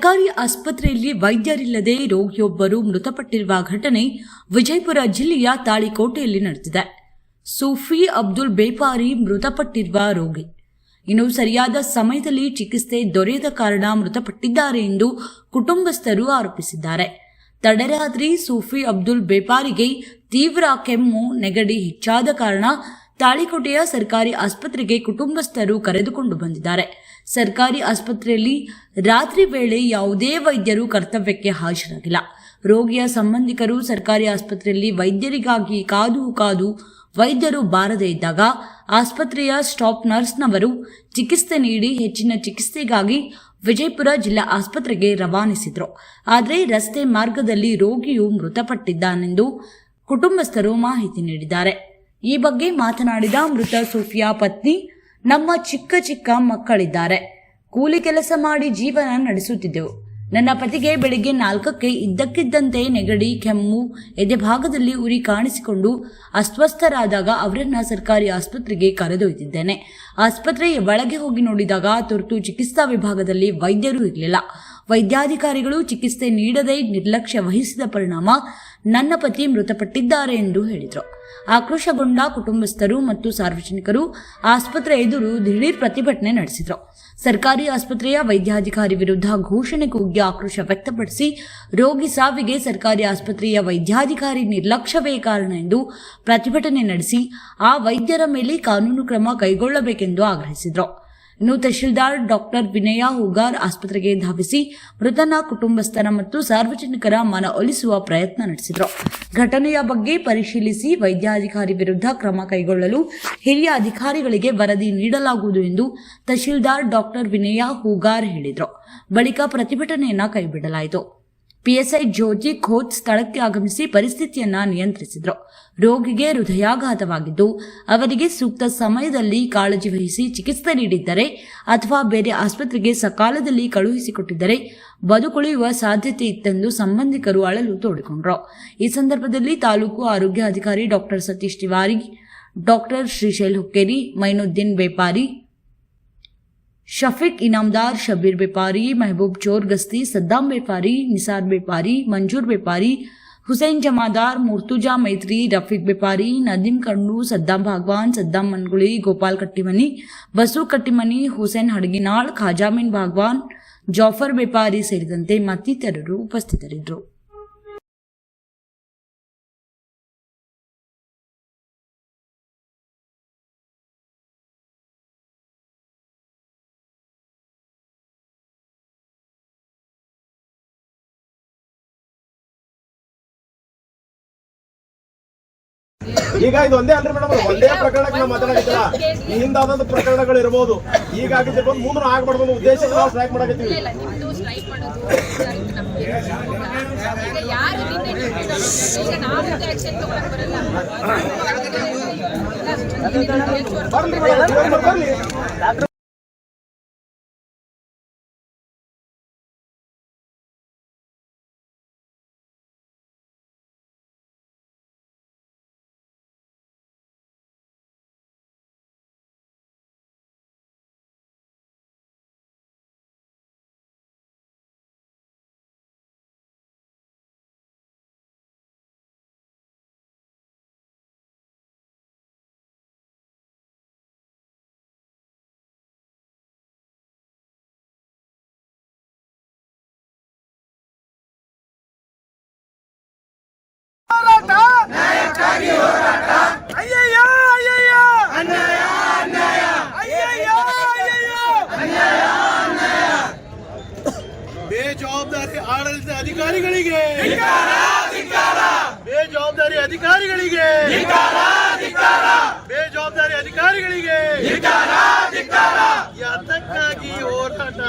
ಸರ್ಕಾರಿ ಆಸ್ಪತ್ರೆಯಲ್ಲಿ ವೈದ್ಯರಿಲ್ಲದೆ ರೋಗಿಯೊಬ್ಬರು ಮೃತಪಟ್ಟಿರುವ ಘಟನೆ ವಿಜಯಪುರ ಜಿಲ್ಲೆಯ ತಾಳಿಕೋಟೆಯಲ್ಲಿ ನಡೆದಿದೆ. ಸೂಫಿ ಅಬ್ದುಲ್ ಬೇಪಾರಿ ಮೃತಪಟ್ಟಿರುವ ರೋಗಿ. ಇನ್ನು ಸರಿಯಾದ ಸಮಯದಲ್ಲಿ ಚಿಕಿತ್ಸೆ ದೊರೆಯದ ಕಾರಣ ಮೃತಪಟ್ಟಿದ್ದಾರೆ ಎಂದು ಕುಟುಂಬಸ್ಥರು ಆರೋಪಿಸಿದ್ದಾರೆ. ತಡರಾತ್ರಿ ಸೂಫಿ ಅಬ್ದುಲ್ ಬೇಪಾರಿಗೆ ತೀವ್ರ ಕೆಮ್ಮು, ನೆಗಡಿ ಹೆಚ್ಚಾದ ಕಾರಣ ತಾಳಿಕೋಟೆಯ ಸರ್ಕಾರಿ ಆಸ್ಪತ್ರೆಗೆ ಕುಟುಂಬಸ್ಥರು ಕರೆದುಕೊಂಡು ಬಂದಿದ್ದಾರೆ. ಸರ್ಕಾರಿ ಆಸ್ಪತ್ರೆಯಲ್ಲಿ ರಾತ್ರಿ ವೇಳೆ ಯಾವುದೇ ವೈದ್ಯರು ಕರ್ತವ್ಯಕ್ಕೆ ಹಾಜರಾಗಿಲ್ಲ. ರೋಗಿಯ ಸಂಬಂಧಿಕರು ಸರ್ಕಾರಿ ಆಸ್ಪತ್ರೆಯಲ್ಲಿ ವೈದ್ಯರಿಗಾಗಿ ಕಾದು ವೈದ್ಯರು ಬಾರದೇ ಇದ್ದಾಗ ಆಸ್ಪತ್ರೆಯ ಸ್ಟಾಫ್ ನರ್ಸ್ನವರು ಚಿಕಿತ್ಸೆ ನೀಡಿ ಹೆಚ್ಚಿನ ಚಿಕಿತ್ಸೆಗಾಗಿ ವಿಜಯಪುರ ಜಿಲ್ಲಾ ಆಸ್ಪತ್ರೆಗೆ ರವಾನಿಸಿದ್ರು. ಆದರೆ ರಸ್ತೆ ಮಾರ್ಗದಲ್ಲಿ ರೋಗಿಯು ಮೃತಪಟ್ಟಿದ್ದಾನೆಂದು ಕುಟುಂಬಸ್ಥರು ಮಾಹಿತಿ ನೀಡಿದ್ದಾರೆ. ಈ ಬಗ್ಗೆ ಮಾತನಾಡಿದ ಮೃತ ಸೂಫಿಯಾ ಪತ್ನಿ, ನಮ್ಮ ಚಿಕ್ಕ ಮಕ್ಕಳಿದ್ದಾರೆ. ಕೂಲಿ ಕೆಲಸ ಮಾಡಿ ಜೀವನ ನಡೆಸುತ್ತಿದ್ದೆವು. ನನ್ನ ಪತಿಗೆ ಬೆಳಿಗ್ಗೆ 4ಕ್ಕೆ ಇದ್ದಕ್ಕಿದ್ದಂತೆ ನೆಗಡಿ, ಕೆಮ್ಮು, ಎದೆ ಭಾಗದಲ್ಲಿ ಉರಿ ಕಾಣಿಸಿಕೊಂಡು ಅಸ್ವಸ್ಥರಾದಾಗ ಅವರನ್ನ ಸರ್ಕಾರಿ ಆಸ್ಪತ್ರೆಗೆ ಕರೆದೊಯ್ದಿದ್ದೇನೆ. ಆಸ್ಪತ್ರೆಯ ಒಳಗೆ ಹೋಗಿ ನೋಡಿದಾಗ ತುರ್ತು ಚಿಕಿತ್ಸಾ ವಿಭಾಗದಲ್ಲಿ ವೈದ್ಯರು ಇರಲಿಲ್ಲ. ವೈದ್ಯಾಧಿಕಾರಿಗಳು ಚಿಕಿತ್ಸೆ ನೀಡದೆ ನಿರ್ಲಕ್ಷ್ಯ ವಹಿಸಿದ ಪರಿಣಾಮ ನನ್ನ ಪತಿ ಮೃತಪಟ್ಟಿದ್ದಾರೆ ಎಂದು ಹೇಳಿದರು. ಆಕ್ರೋಶಗೊಂಡ ಕುಟುಂಬಸ್ಥರು ಮತ್ತು ಸಾರ್ವಜನಿಕರು ಆಸ್ಪತ್ರೆ ಎದುರು ದಿಢೀರ್ ಪ್ರತಿಭಟನೆ ನಡೆಸಿದರು. ಸರ್ಕಾರಿ ಆಸ್ಪತ್ರೆಯ ವೈದ್ಯಾಧಿಕಾರಿ ವಿರುದ್ಧ ಘೋಷಣೆ ಕೂಗಿ ಆಕ್ರೋಶ ವ್ಯಕ್ತಪಡಿಸಿ ರೋಗಿ ಸಾವಿಗೆ ಸರ್ಕಾರಿ ಆಸ್ಪತ್ರೆಯ ವೈದ್ಯಾಧಿಕಾರಿ ನಿರ್ಲಕ್ಷ್ಯವೇ ಕಾರಣ ಎಂದು ಪ್ರತಿಭಟನೆ ನಡೆಸಿ ಆ ವೈದ್ಯರ ಮೇಲೆ ಕಾನೂನು ಕ್ರಮ ಕೈಗೊಳ್ಳಬೇಕೆಂದು ಆಗ್ರಹಿಸಿದರು. ಇನ್ನು ತಹಶೀಲ್ದಾರ್ ಡಾಕ್ಟರ್ ವಿನಯ ಹೂಗಾರ್ ಆಸ್ಪತ್ರೆಗೆ ಧಾವಿಸಿ ಮೃತನ ಕುಟುಂಬಸ್ಥರ ಮತ್ತು ಸಾರ್ವಜನಿಕರ ಮನವೊಲಿಸುವ ಪ್ರಯತ್ನ ನಡೆಸಿದರು. ಘಟನೆಯ ಬಗ್ಗೆ ಪರಿಶೀಲಿಸಿ ವೈದ್ಯಾಧಿಕಾರಿ ವಿರುದ್ಧ ಕ್ರಮ ಕೈಗೊಳ್ಳಲು ಹಿರಿಯ ಅಧಿಕಾರಿಗಳಿಗೆ ವರದಿ ನೀಡಲಾಗುವುದು ಎಂದು ತಹಶೀಲ್ದಾರ್ ಡಾಕ್ಟರ್ ವಿನಯ ಹೂಗಾರ್ ಹೇಳಿದರು. ಬಳಿಕ ಪ್ರತಿಭಟನೆಯನ್ನ ಕೈಬಿಡಲಾಯಿತು. ಪಿಎಸ್ಐ ಜ್ಯೋತಿ ಖೋತ್ ಸ್ಥಳಕ್ಕೆ ಆಗಮಿಸಿ ಪರಿಸ್ಥಿತಿಯನ್ನ ನಿಯಂತ್ರಿಸಿದರು. ರೋಗಿಗೆ ಹೃದಯಾಘಾತವಾಗಿದ್ದು ಅವರಿಗೆ ಸೂಕ್ತ ಸಮಯದಲ್ಲಿ ಕಾಳಜಿ ವಹಿಸಿ ಚಿಕಿತ್ಸೆ ನೀಡಿದ್ದರೆ ಅಥವಾ ಬೇರೆ ಆಸ್ಪತ್ರೆಗೆ ಸಕಾಲದಲ್ಲಿ ಕಳುಹಿಸಿಕೊಟ್ಟಿದ್ದರೆ ಬದುಕುಳಿಯುವ ಸಾಧ್ಯತೆ ಇತ್ತೆಂದು ಸಂಬಂಧಿಕರು ಅಳಲು ತೋಡಿಕೊಂಡರು. ಈ ಸಂದರ್ಭದಲ್ಲಿ ತಾಲೂಕು ಆರೋಗ್ಯ ಅಧಿಕಾರಿ ಡಾಕ್ಟರ್ ಸತೀಶ್ ತಿವಾರಿ, ಡಾಕ್ಟರ್ ಶ್ರೀಶೈಲ್ ಹುಕ್ಕೇರಿ, ಮೈನುದ್ದೀನ್ ಬೇಪಾರಿ, ಶಫೀಕ್ ಇನಾಮದಾರ್, ಶಬೀರ್ ಬೇಪಾರಿ, ಮೆಹಬೂಬ್ ಚೋರ್ ಗಸ್ತಿ, ಸದ್ದಾಂ ಬೇಪಾರಿ, ನಿಸಾರ್ ಬೇಪಾರಿ, ಮಂಜೂರ್ ಬೇಪಾರಿ, ಹುಸೇನ್ ಜಮಾದಾರ್, ಮುರ್ತುಜಾ ಮೈತ್ರಿ, ರಫೀಕ್ ಬೇಪಾರಿ, ನದೀಮ್ ಕಂಡು, ಸದ್ದಾಂ ಭಾಗವಾನ್, ಸದ್ದಾಂ ಮನ್ಗುಳಿ, ಗೋಪಾಲ್ ಕಟ್ಟಿಮನಿ, ಬಸು ಕಟ್ಟಿಮನಿ, ಹುಸೇನ್ ಹಡಗಿನಾಳ್, ಖಾಜಾಮೀನ್ ಭಾಗವಾನ್, ಜಾಫರ್ ಬೇಪಾರಿ ಸೇರಿದಂತೆ ಮತ್ತಿತರರು ಉಪಸ್ಥಿತರಿದ್ದರು. ಈಗ ಇದು ಒಂದೇ ಅಲ್ರಿ ಮೇಡಮ್, ಒಂದೇ ಪ್ರಕರಣಕ್ಕೆ ನಾವು ಮಾತಾಡಕತ್ತಿಲ್ಲ. ಈ ಹಿಂದಾದಂತ ಪ್ರಕರಣಗಳು ಇರಬಹುದು. ಈಗ ಆಗಿದ್ದು ಮುಂದೆ ಆಗ್ಬಾರ್ದು ಉದ್ದೇಶ ನಾವು ಸ್ಟ್ರೈಕ್ ಮಾಡಕತ್ತೀವಿ. ಬೇಜವಾಬ್ದಾರಿ ಆಡಳಿತ ಅಧಿಕಾರಿಗಳಿಗೆ, ಬೇಜವಾಬ್ದಾರಿ ಅಧಿಕಾರಿಗಳಿಗೆ, ಬೇಜವಾಬ್ದಾರಿ ಅಧಿಕಾರಿಗಳಿಗೆ ಯಾತಕ್ಕಾಗಿ ಹೋರಾಟ,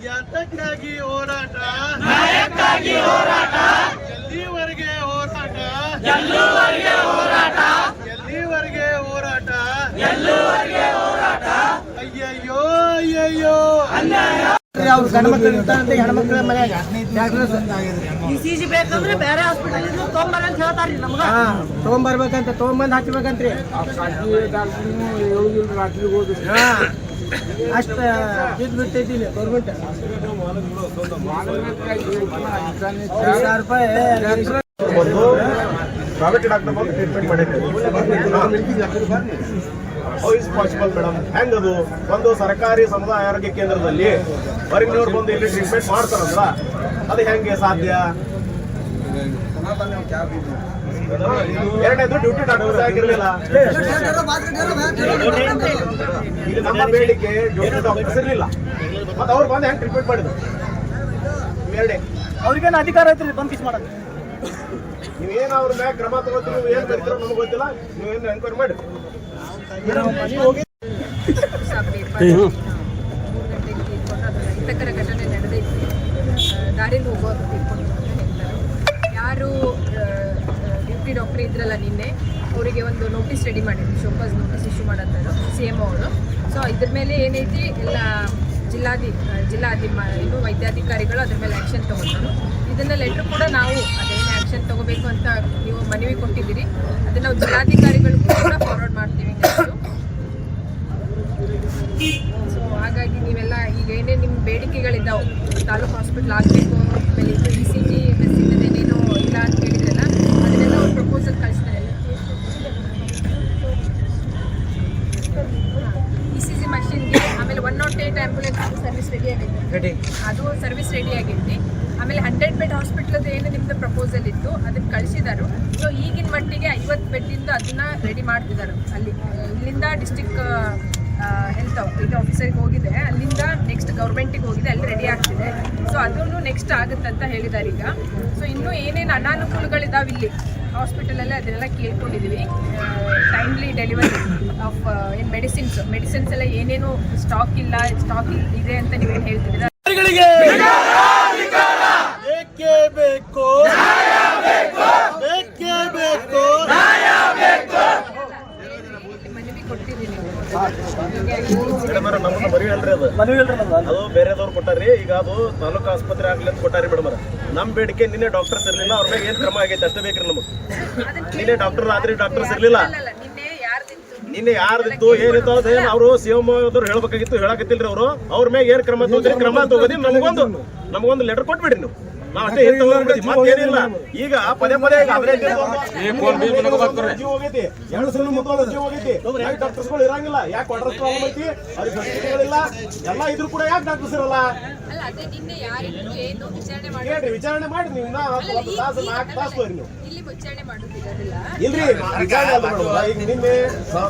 ಯಾತಕ್ಕಾಗಿ ಹೋರಾಟ, ಎಲ್ಲಿವರೆಗೆ ಹೋರಾಟ, ಎಲ್ಲಿವರೆಗೆ ಹೋರಾಟ, ಅಯ್ಯಯ್ಯೋ ಅಯ್ಯಯ್ಯೋ ಅವ್ರು ಗಂಡು ಮಕ್ಕಳು ಇರ್ತಾರಂತೆ, ಹೆಣ್ಮಕ್ಳ ಮನ್ಯಾಗ ಇಸಿಜಿ ಬೇಕಂದ್ರೆ ಬೇರೆ ಹಾಸ್ಪಿಟಲ್ ತೊಗೊಂಬರ ಅಂತ ಹೇಳ್ತಾರ್ರಿ ನಮ್ಗ. ತೊಗೊಂಬರ್ಬೇಕಂತ, ತೊಗೊಂಬಂದ್ ಹಚ್ಬೇಕಂತ್ರಿ. ಅಷ್ಟು ಇದು ಬಿಟ್ಟೈತಿ ಇಲ್ಲಿ ಗೌರ್ಮೆಂಟ್ 1000 ರೂಪಾಯಿ ಒಂದು ಪ್ರೈವೇಟ್ ಡಾಕ್ಟರ್ ಬಂದು ಟ್ರೀಟ್ಮೆಂಟ್ ಮಾಡಿದ್ರು. How is possible madam? ಹೆಂಗದು? ಒಂದು ಸರ್ಕಾರಿ ಸಮುದಾಯ ಆರೋಗ್ಯ ಕೇಂದ್ರದಲ್ಲಿ ಹೊರಗಿನವ್ರು ಬಂದು ಇಲ್ಲಿ ಟ್ರೀಟ್ಮೆಂಟ್ ಮಾಡ್ತಾರಂದ್ರ ಅದು ಹೆಂಗೆ ಸಾಧ್ಯ? ಎರಡನೇದು ಡ್ಯೂಟಿ ಡಾಕ್ಟರ್ಸ್ ಆಗಿರ್ಲಿಲ್ಲ. ಇಲ್ಲಿ ನಮ್ಮ ಬೇಡಿಕೆ ಡ್ಯೂಟಿ ಡಾಕ್ಟರ್ಸ್ ಇರಲಿಲ್ಲ, ಮತ್ತೆ ಅವ್ರು ಬಂದು ಹೆಂಗೆ ಟ್ರೀಟ್ಮೆಂಟ್ ಮಾಡಿದ್ರು? ಎರಡೇ ಅವ್ರಿಗೇನು ಅಧಿಕಾರ ಐತ್ರಿ ಬಂದ್ ಕಿಸ್ ಮಾಡೋದು. ನೀವೇನು ಅವ್ರ ಮ್ಯಾಗ ಕ್ರಮ ತಗೋತೀರಿ, ನೀವು ಏನು ಬರ್ತೀರೋ ನಮ್ಗೆ ಗೊತ್ತಿಲ್ಲ. ನೀವೇನು ಎನ್ಕ್ವೈರಿ ಮಾಡಿ. ಅಹಿತಕರ ಘಟನೆ ನಡೆದೈತಿ. ದಾರಿಲಿ ಹೋಗೋದು ತಿಳ್ಕೊಂಡು ಅಂತ ಹೇಳ್ತಾರೆ. ಯಾರು ಡ್ಯೂಟಿ ಡಾಕ್ಟರ್ ಇದ್ರಲ್ಲ ನಿನ್ನೆ, ಅವರಿಗೆ ಒಂದು ನೋಟಿಸ್ ರೆಡಿ ಮಾಡಿದ್ರು, ಶೋಕಾಸ್ ನೋಟಿಸ್ ಇಶ್ಯೂ ಮಾಡತ್ತಾರೆ CM ಅವರು. ಸೊ ಇದ್ರ ಮೇಲೆ ಏನೈತಿ ಎಲ್ಲ ಏನು ವೈದ್ಯಾಧಿಕಾರಿಗಳು ಅದ್ರ ಮೇಲೆ ಆ್ಯಕ್ಷನ್ ತೊಗೊಳ್ತಾರೆ. ಇದನ್ನ ಲೆಟ್ರ್ ಕೂಡ ನಾವು ಅದೇನು ಆ್ಯಕ್ಷನ್ ತೊಗೋಬೇಕು ಅಂತ ನೀವು ಮನವಿ ಕೊಟ್ಟಿದ್ದೀರಿ, ಅದನ್ನ ನಾವು ಜಿಲ್ಲಾಧಿಕಾರಿಗಳಿಗೂ ಕೂಡ ಫಾರ್ವರ್ಡ್ ಮಾಡ್ತೀವಿ. ಸೊ ಹಾಗಾಗಿ ನೀವೆಲ್ಲ ಈಗ ಏನೇ ನಿಮ್ಮ ಬೇಡಿಕೆಗಳಿದ್ದಾವೆ, ತಾಲೂಕು ಹಾಸ್ಪಿಟ್ಲ್ ಆಗಬೇಕು, ಆಮೇಲೆ ಇದು ECG ಏನೇನೋ ಇಲ್ಲ ಅಂತ ಹೇಳಿದ್ರಲ್ಲ, ಅದನ್ನೆಲ್ಲ ಅವ್ರು ಪ್ರಪೋಸಲ್ ಕಳಿಸ್ತಾರೆ. ECG ಮಷಿನ್ಗೆ, ಆಮೇಲೆ 108 ಆ್ಯಂಬುಲೆನ್ಸ್ ಸರ್ವಿಸ್ ರೆಡಿ ಆಗೈತೆ, ಅದು ಸರ್ವಿಸ್ ರೆಡಿ ಆಗೈತಿ. ಆಮೇಲೆ 100 ಬೆಡ್ ಹಾಸ್ಪಿಟ್ಲದ್ದು ಏನು ನಿಮ್ಮದು ಪ್ರಪೋಸಲ್ ಇತ್ತು ಅದನ್ನು ಕಳಿಸಿದಾರು. ಸೊ ಈಗಿನ ಮಟ್ಟಿಗೆ 50 ಬೆಡ್ಡಿಂದ ಅದನ್ನ ರೆಡಿ ಮಾಡ್ತಿದ್ದಾರೆ. ಅಲ್ಲಿ ಇಲ್ಲಿಂದ ಡಿಸ್ಟಿಕ್ ಹೆಲ್ತ್ ಇದು ಆಫೀಸರ್ಗೆ ಹೋಗಿದೆ, ಅಲ್ಲಿಂದ ನೆಕ್ಸ್ಟ್ ಗೌರ್ಮೆಂಟಿಗೆ ಹೋಗಿದೆ, ಅಲ್ಲಿ ರೆಡಿ ಆಗ್ತಿದೆ. ಸೊ ಅದನ್ನು ನೆಕ್ಸ್ಟ್ ಆಗುತ್ತಂತ ಹೇಳಿದ್ದಾರೆ ಈಗ. ಸೊ ಇನ್ನೂ ಏನೇನು ಅನಾನುಕೂಲಗಳಿದಾವೆ ಇಲ್ಲಿ ಹಾಸ್ಪಿಟಲಲ್ಲಿ ಅದನ್ನೆಲ್ಲ ಕೇಳ್ಕೊಂಡಿದ್ದೀವಿ. ಟೈಮ್ಲಿ ಡೆಲಿವರಿ ಆಫ್ ಏನು ಮೆಡಿಸಿನ್ಸ್ ಎಲ್ಲ ಏನೇನು ಸ್ಟಾಕ್ ಇದೆ ಅಂತ ನೀವೇನು ಹೇಳ್ತಿದ್ದೀರಾ? ಮನವಿ ಕೊಟ್ಟಿದ್ದೀನಿ. ನಮ್ಮನ್ನ ಮನವಿ ಅಲ್ರಿ ಅದು ಬೇರೆದವ್ರು ಕೊಟ್ಟಾರಿ. ಈಗ ಅದು ತಾಲೂಕು ಆಸ್ಪತ್ರೆ ಆಗ್ಲಿ ಅಂತ ಕೊಟ್ಟಾರಿ ಮೇಡಮ್. ನಮ್ ಬೇಡಿಕೆ ನಿನ್ನೆ ಡಾಕ್ಟರ್ಸ್ ಇರ್ಲಿಲ್ಲ, ಅವ್ರ ಮೇಲೆ ಏನ್ ಕ್ರಮ ಆಗೈತೆ ಅಷ್ಟೇ ಬೇಕ್ರಿ ನಮಗೆ. ನಿನ್ನೆ ಡಾಕ್ಟರ್ ಆದ್ರಿ ಡಾಕ್ಟರ್ಸ್ ಇರ್ಲಿಲ್ಲ. ನಿನ್ನೆ ಯಾರ್ದಿತ್ತು ಏನಿತ್ತು ಅದ ಅವರು CM ಅವ್ರು ಹೇಳ್ಬೇಕಾಗಿತ್ತು, ಹೇಳಕತ್ತಿಲ್ರಿ ಅವರು. ಅವ್ರ ಮೇಲೆ ಏನ್ ಕ್ರಮ ತಗೋದ್ರಿ ಕ್ರಮ ತಗೋದಿ ನಮಗೊಂದು ಲೆಟರ್ ಕೊಟ್ಬಿಡ್ರಿ ನೀವು. ನಾವ್ ಅಷ್ಟೇ ಮತ್ತೇನಿಲ್ಲ. ಈಗ ಪದೇ ಪದೇ ಜೀವ ಹೋಗೈತಿ, 2 ಸಲ ಮುತ್ತೋದ ಜೀವ ಹೋಗೈತಿ. ಡಾಕ್ಟರ್ಸ್ಗಳು ಇರಂಗಿಲ್ಲ, ಯಾಕೆ ವಾಟರ್ ಪ್ರಾಬ್ಲಮ್ ಐತಿ, ಅವ್ರಿಗೆ ಫೆಸಿಲಿಟಿಗಳಿಲ್ಲ, ಎಲ್ಲ ಇದ್ರು ಕೂಡ ಯಾಕೆ ಡಾಕ್ಟರ್ಸ್ ಇರಲ್ಲ? ಹೇಳ್ರಿ, ವಿಚಾರಣೆ ಮಾಡಿ ನೀವು. 1 ತಾಸು 4 ತಾಸು ತೋರಿ ನೀವು. ಇಲ್ರಿ ವಿಚಾರಣೆ ಅಲ್ಲ ಮೇಡಮ್. ಈಗ ನಿನ್ನೆ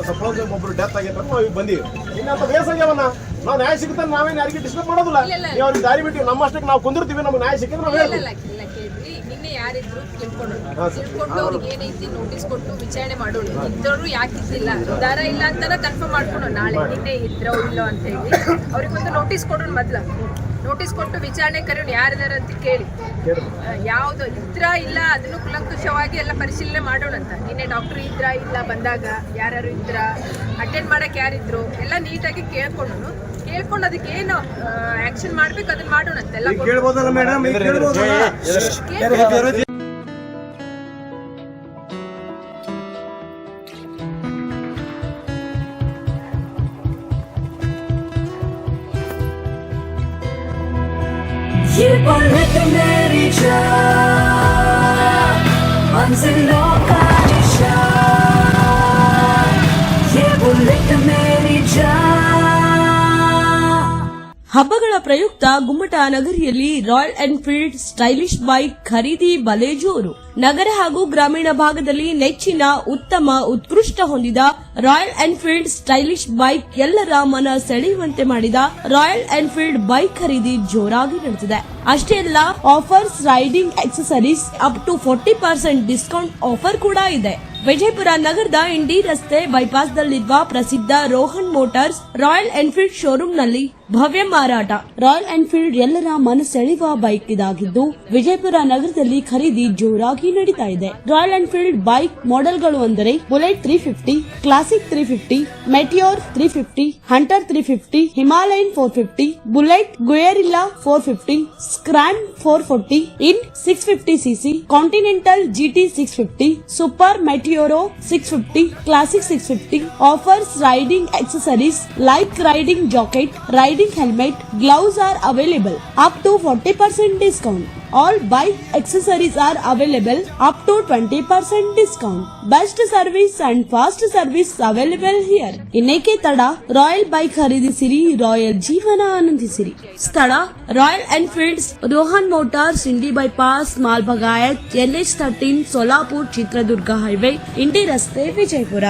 ಸಪೋಸ್ ಒಬ್ರು ಡೆತ್ ಆಗೈತ್ರ ನಾವ್ ಈಗ ಬಂದೀವಿ. ಇನ್ನಂತ ಬೇಸಾಗ್ಯವನ್ನ ನಾವು ನ್ಯಾಯ ಸಿಗುತ್ತೆ ನಾವೇನು ಯಾರಿಗೆ ಡಿಸ್ಟರ್ಬ್ ಮಾಡೋದಿಲ್ಲ. ನೀವು ಅವ್ರಿಗೆ ದಾರಿ ಬಿಟ್ಟು ನಮ್ಮಷ್ಟಕ್ಕೆ ನಾವು ಕುಂದಿರ್ತೀವಿ, ನಮ್ಗೆ ನ್ಯಾಯ ಸಿಕ್ಕಿದ್ರೆ ನಾವು ಹೇಳ್ತೀವಿ. ನಿನ್ನೆ ಯಾರಿದ್ರು ತಿಳ್ಕೊಂಡು ಅವ್ರಿಗೆ ಏನೈತಿ ನೋಟಿಸ್ ಕೊಟ್ಟು ವಿಚಾರಣೆ ಮಾಡೋಣ. ಇದ್ದವರು ಯಾಕಿದ್ದಿಲ್ಲ, ಉದಾರ ಇಲ್ಲ ಅಂತ ಕನ್ಫರ್ಮ್ ಮಾಡ್ಕೊಂಡು ನಾಳೆ ನಿನ್ನೆ ಇದ್ರೋ ಇಲ್ಲೋ ಅಂತ ಹೇಳಿ ಅವ್ರಿಗೊಂದು ನೋಟಿಸ್ ಕೊಡೋಣ. ಮೊದ್ಲ ನೋಟಿಸ್ ಕೊಟ್ಟು ವಿಚಾರಣೆ ಕರೆಯೋಣ, ಯಾರಿದಾರ ಅಂತ ಕೇಳಿ, ಯಾವ್ದು ಇದ್ರ ಇಲ್ಲ ಅದನ್ನು ಕುಲಂಕುಷವಾಗಿ ಎಲ್ಲ ಪರಿಶೀಲನೆ ಮಾಡೋಣ ಅಂತ. ನಿನ್ನೆ ಡಾಕ್ಟರ್ ಇದ್ರ ಇಲ್ಲ ಬಂದಾಗ ಯಾರು ಇದ್ರ, ಅಟೆಂಡ್ ಮಾಡಕ್ ಯಾರಿದ್ರು ಎಲ್ಲ ನೀಟಾಗಿ ಕೇಳ್ಕೊಂಡು ಅದಕ್ಕೆ ಏನು ಆಕ್ಷನ್ ಮಾಡ್ಬೇಕು ಅದನ್ನ ಮಾಡೋಣ ಅಂತೆಲ್ಲ. ये बुलेट मेरी जान, मंजिलों का निशान, ये बुलेट मेरी जान. ಹಬ್ಬಗಳ ಪ್ರಯುಕ್ತ ಗುಮ್ಮಟ ನಗರಿಯಲ್ಲಿ ರಾಯಲ್ ಎನ್ಫೀಲ್ಡ್ ಸ್ಟೈಲಿಶ್ ಬೈಕ್ ಖರೀದಿ ಬಲೆ ಜೋರು. ನಗರ ಹಾಗೂ ಗ್ರಾಮೀಣ ಭಾಗದಲ್ಲಿ ನೆಚ್ಚಿನ ಉತ್ತಮ ಉತ್ಕೃಷ್ಟ ಹೊಂದಿದ ರಾಯಲ್ ಎನ್ಫೀಲ್ಡ್ ಸ್ಟೈಲಿಶ್ ಬೈಕ್ ಎಲ್ಲರ ಮನ ಸೆಳೆಯುವಂತೆ ಮಾಡಿದ ರಾಯಲ್ ಎನ್ಫೀಲ್ಡ್ ಬೈಕ್ ಖರೀದಿ ಜೋರಾಗಿ ನಡೆದಿದೆ. ಅಷ್ಟೇ ಅಲ್ಲ, offers, riding accessories up to 40% discount offer ಕೂಡ ಇದೆ. ವಿಜಯಪುರ ನಗರದ ಇಂಡಿ ರಸ್ತೆ ಬೈಪಾಸ್ನಲ್ಲಿರುವ ಪ್ರಸಿದ್ಧ ರೋಹನ್ ಮೋಟಾರ್ಸ್ ರಾಯಲ್ ಎನ್ಫೀಲ್ಡ್ ಶೋರೂಂನಲ್ಲಿ ಭವ್ಯ ಮಾರಾಟ. ರಾಯಲ್ ಎನ್ಫೀಲ್ಡ್ ಎಲ್ಲರ ಮನಸೆಳೆಯುವ ಬೈಕ್ ಇದಾಗಿದ್ದು ವಿಜಯಪುರ ನಗರದಲ್ಲಿ ಖರೀದಿ ಜೋರಾಗಿ ಆಗಿ ನಡೀತಾ ಇದೆ. ರಾಯಲ್ ಎನ್ಫೀಲ್ಡ್ ಬೈಕ್ ಮಾಡೆಲ್ಗಳು ಅಂದರೆ Bullet 350, Classic 350, Meteor 350, Hunter 350, Himalayan 450, Bullet Guerrilla 450, Scram 440 in 650cc, Continental GT 650, Super Meteor 650, Classic 650. Offers riding accessories like riding jacket, riding helmet, gloves are available up to 40% discount. All bike accessories are available up to 20% discount. Best service and fast service available here. ಇನ್ನೇಕೆ ತಡ, royal bike ಖರೀದಿಸಿರಿ, royal ಜೀವನ ಆನಂದಿಸಿರಿ. ಸ್ಥಳ Royal Enfields, Rohan Motors, Indi bypass, Malbagayat, NH13, Solapur Chitradurga highway, Indi ರಸ್ತೆ, ವಿಜಯಪುರ.